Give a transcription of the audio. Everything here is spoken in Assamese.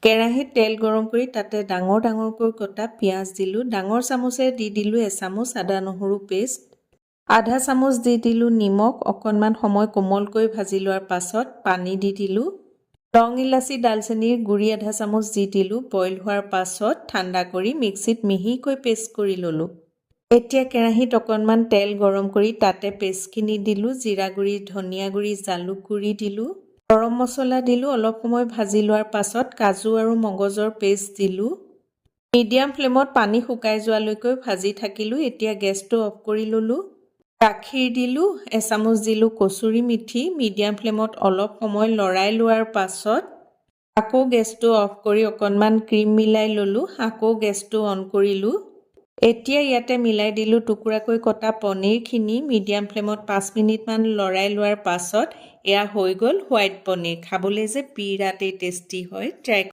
কেৰাহীত তেল গৰম কৰি তাতে ডাঙৰ ডাঙৰকৈ কটা পিঁয়াজ দিলোঁ। ডাঙৰ চামুচেৰে দি দিলোঁ এচামুচ আদা নহৰু পেষ্ট। আধা চামুচ দি দিলোঁ নিমখ। অকণমান সময় কোমলকৈ ভাজি লোৱাৰ পাছত পানী দি দিলোঁ। লং ইলাচি ডালচেনিৰ গুড়ি আধা চামুচ দি দিলোঁ। বইল হোৱাৰ পাছত ঠাণ্ডা কৰি মিক্সিত মিহিকৈ পেষ্ট কৰি ল'লোঁ। এতিয়া কেৰাহীত অকণমান তেল গৰম কৰি তাতে পেষ্টখিনি দিলোঁ। জিৰা গুড়ি, ধনিয়া গুড়ি, জালুক গুড়ি দিলোঁ। গৰম মছলা দিলোঁ। অলপ সময় ভাজি লোৱাৰ পাছত কাজু আৰু মগজৰ পেষ্ট দিলোঁ। মিডিয়াম ফ্লেমত পানী শুকাই যোৱালৈকে ভাজি থাকিলোঁ। এতিয়া গেছটো অফ কৰি ল'লোঁ। গাখীৰ দিলোঁ। এচামুচ দিলোঁ কচুৰি মেথি। মিডিয়াম ফ্লেমত অলপ সময় লৰাই লোৱাৰ পাছত আকৌ গেছটো অফ কৰি অকণমান ক্ৰীম মিলাই ল'লোঁ। আকৌ গেছটো অন কৰিলোঁ। এতিয়া ইয়াতে মিলাই দিলোঁ টুকুৰাকৈ কটা পনীৰখিনি। মিডিয়াম ফ্লেমত 5 মিনিটমান লৰাই লোৱাৰ পাছত এয়া হৈ গ'ল হোৱাইট পনীৰ। খাবলৈ যে বিৰাটেই টেষ্টি হয়। ট্ৰাই